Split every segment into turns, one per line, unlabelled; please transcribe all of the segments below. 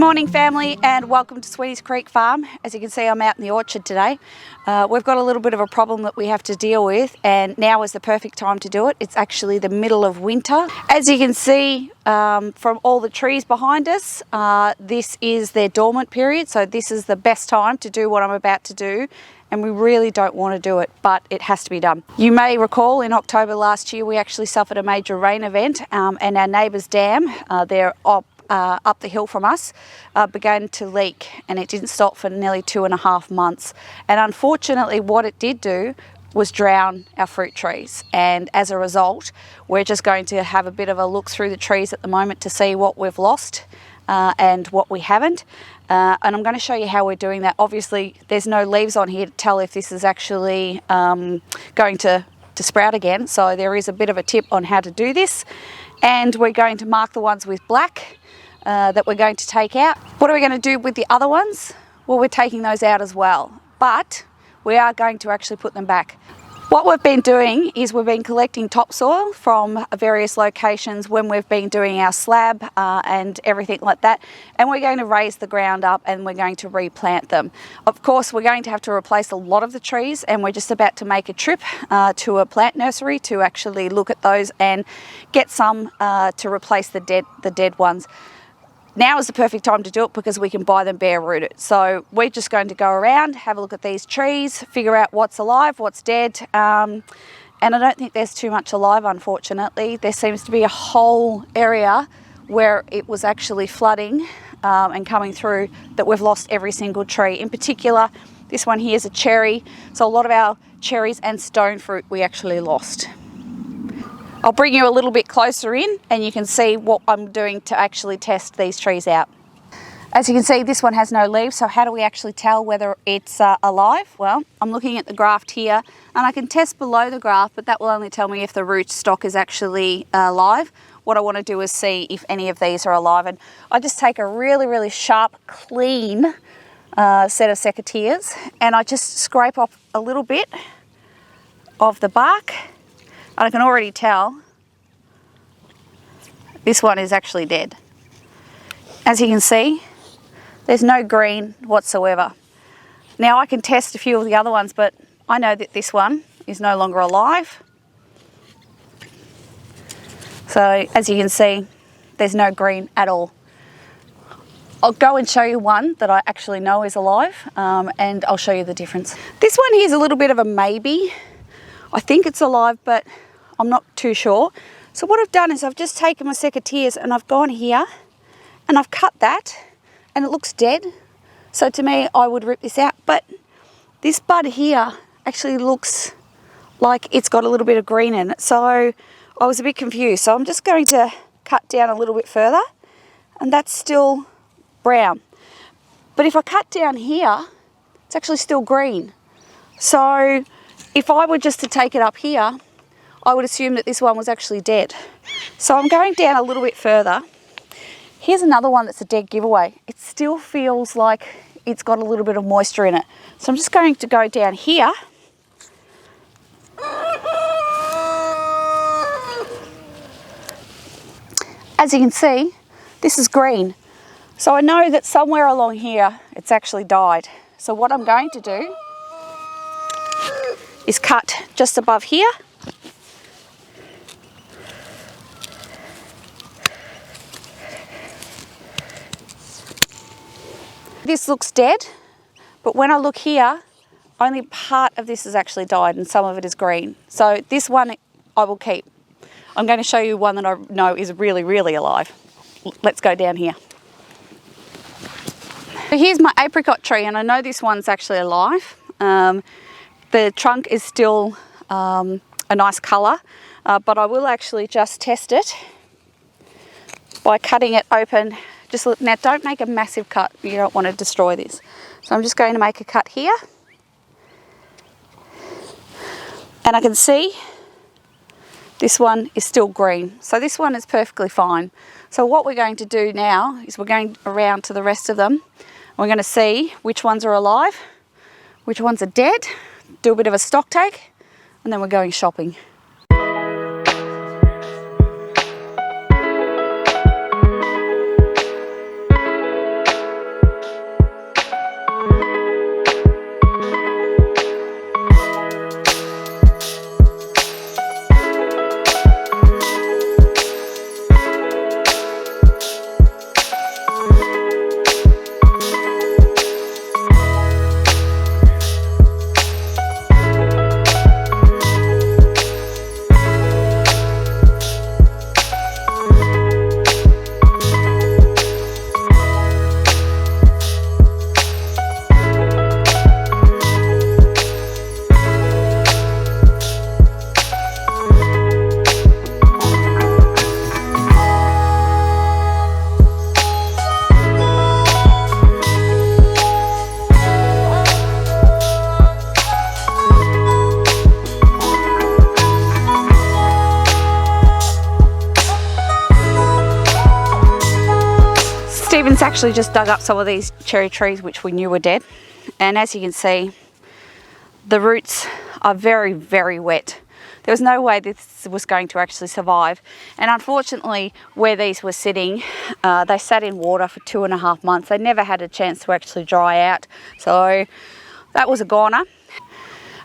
morning family, and welcome to Sweeties Creek Farm. As you can see, I'm out in the orchard today. We've got a little bit of a problem that we have to deal with, and now is the perfect time to do it. It's actually the middle of winter. As you can see from all the trees behind us, this is their dormant period, so this is the best time to do what I'm about to do. And we really don't want to do it, but it has to be done. You may recall in October last year we actually suffered a major rain event, and our neighbour's dam, they're up the hill from us, began to leak, and it didn't stop for nearly 2.5 months. And unfortunately what it did do was drown our fruit trees, and as a result we're just going to have a bit of a look through the trees at the moment to see what we've lost and what we haven't. And I'm going to show you how we're doing that. Obviously there's no leaves on here to tell if this is actually going to sprout again, so there is a bit of a tip on how to do this. And we're going to mark the ones with black that we're going to take out. What are we going to do with the other ones? Well, we're taking those out as well, but we are going to actually put them back. What we've been doing is we've been collecting topsoil from various locations when we've been doing our slab and everything like that, and we're going to raise the ground up and we're going to replant them. Of course, we're going to have to replace a lot of the trees, and we're just about to make a trip to a plant nursery to actually look at those and get some to replace the dead ones. Now is the perfect time to do it because we can buy them bare rooted. So we're just going to go around, have a look at these trees, figure out what's alive, what's dead. And I don't think there's too much alive, unfortunately. There seems to be a whole area where it was actually flooding and coming through that we've lost every single tree. In particular, this one here is a cherry. So a lot of our cherries and stone fruit we actually lost. I'll bring you a little bit closer in and you can see what I'm doing to actually test these trees out. As you can see, this one has no leaves, so how do we actually tell whether it's alive? Well, I'm looking at the graft here, and I can test below the graft, but that will only tell me if the root stock is actually alive. What I want to do is see if any of these are alive, and I just take a really sharp, clean set of secateurs, and I just scrape off a little bit of the bark. And I can already tell this one is actually dead. As you can see, there's no green whatsoever. Now I can test a few of the other ones, but I know that this one is no longer alive. So as you can see, there's no green at all. I'll go and show you one that I actually know is alive, and I'll show you the difference. This one here is a little bit of a maybe. I think it's alive, but I'm not too sure. So what I've done is I've just taken my secateurs and I've gone here and I've cut that, and it looks dead. So to me, I would rip this out. But this bud here actually looks like it's got a little bit of green in it. So I was a bit confused. So I'm just going to cut down a little bit further, and that's still brown. But if I cut down here, it's actually still green. So if I were just to take it up here, I would assume that this one was actually dead. So I'm going down a little bit further. Here's another one that's a dead giveaway. It still feels like it's got a little bit of moisture in it. So I'm just going to go down here. As you can see, this is green. So I know that somewhere along here it's actually died. So what I'm going to do is cut just above here. This looks dead, but when I look here, only part of this has actually died and some of it is green. So this one I will keep. I'm going to show you one that I know is really alive. Let's go down here. So here's my apricot tree, and I know this one's actually alive. The trunk is still a nice colour, but I will actually just test it by cutting it open. Just look, now don't make a massive cut, you don't want to destroy this. So I'm just going to make a cut here. And I can see this one is still green. So this one is perfectly fine. So what we're going to do now is we're going around to the rest of them. We're going to see which ones are alive, which ones are dead, do a bit of a stock take, and then we're going shopping. actually just dug up some of these cherry trees which we knew were dead, and as you can see, the roots are very, very wet. There was no way this was going to actually survive, and unfortunately where these were sitting, they sat in water for 2.5 months. They never had a chance to actually dry out, so that was a goner.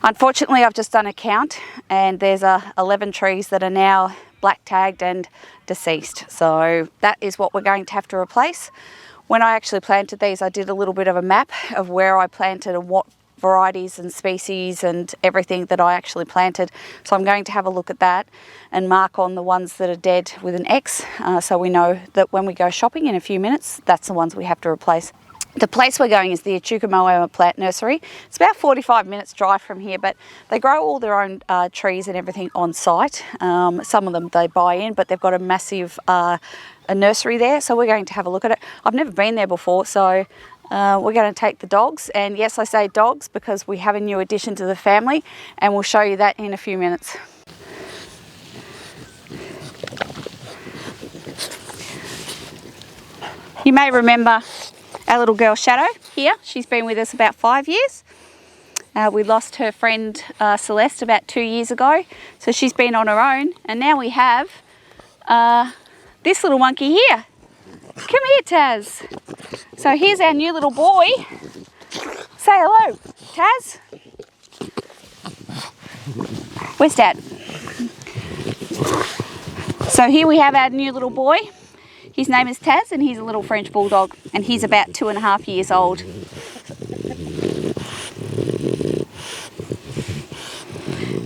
Unfortunately, I've just done a count and there's 11 trees that are now black tagged and deceased, so that is what we're going to have to replace. When I actually planted these, I did a little bit of a map of where I planted and what varieties and species and everything that I actually planted, so I'm going to have a look at that and mark on the ones that are dead with an X, so we know that when we go shopping in a few minutes, that's the ones we have to replace. The place we're going is the Echuca Plant Nursery. It's about 45 minutes drive from here, but they grow all their own trees and everything on site. Some of them they buy in, but they've got a massive a nursery there, so we're going to have a look at it. I've never been there before, so we're going to take the dogs, and yes, I say dogs because we have a new addition to the family, and we'll show you that in a few minutes. You may remember our little girl Shadow here. She's been with us about 5 years. We lost her friend Celeste about 2 years ago, so she's been on her own, and now we have this little monkey here. Come here, Taz. So here's our new little boy. Say hello, Taz. Where's Dad? So here we have our new little boy. His name is Taz, and he's a little French bulldog, and he's about 2.5 years old.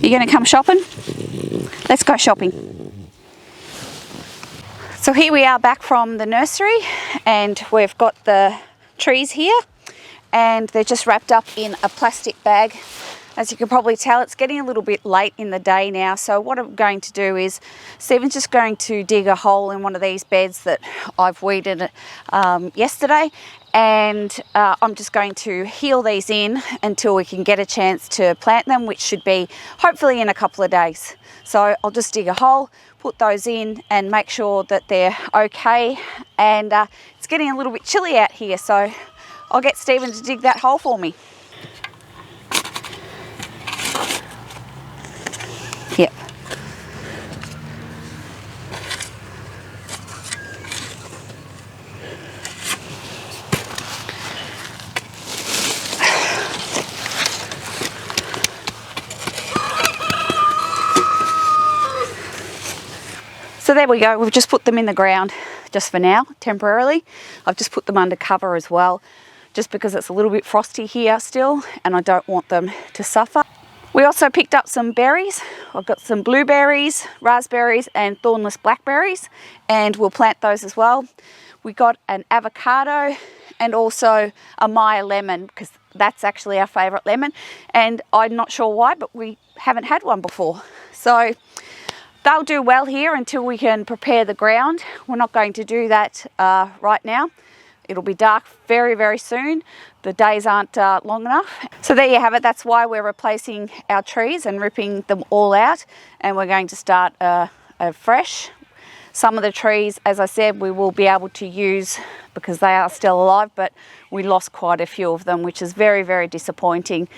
You gonna come shopping? Let's go shopping. So here we are back from the nursery, and we've got the trees here, and they're just wrapped up in a plastic bag. As you can probably tell, it's getting a little bit late in the day now, so what I'm going to do is Stephen's just going to dig a hole in one of these beds that I've weeded yesterday, and I'm just going to heel these in until we can get a chance to plant them, which should be hopefully in a couple of days. So I'll just dig a hole, put those in and make sure that they're okay, and it's getting a little bit chilly out here, so I'll get Stephen to dig that hole for me. Yep. So there we go, we've just put them in the ground just for now, temporarily. I've just put them under cover as well, just because it's a little bit frosty here still and I don't want them to suffer. We also picked up some berries. I've got some blueberries, raspberries and thornless blackberries, and we'll plant those as well. We got an avocado and also a Maya lemon, because that's actually our favourite lemon, and I'm not sure why, but we haven't had one before. So they'll do well here until we can prepare the ground. We're not going to do that right now. It'll be dark very, very soon. The days aren't long enough. So there you have it. That's why we're replacing our trees and ripping them all out, and we're going to start fresh. Some of the trees, as I said, we will be able to use because they are still alive, but we lost quite a few of them, which is very, very disappointing.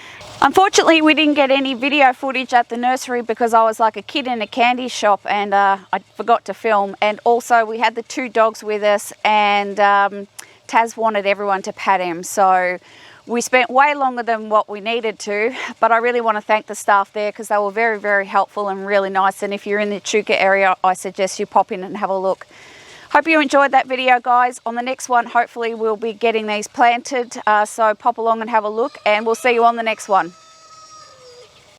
Unfortunately, we didn't get any video footage at the nursery because I was like a kid in a candy shop, and I forgot to film. And also we had the 2 dogs with us, and Taz wanted everyone to pat him, so we spent way longer than what we needed to, but I really want to thank the staff there because they were very, very helpful and really nice. And if you're in the Echuca area, I suggest you pop in and have a look. Hope you enjoyed that video, guys. On the next one, hopefully we'll be getting these planted, so pop along and have a look, and we'll see you on the next one.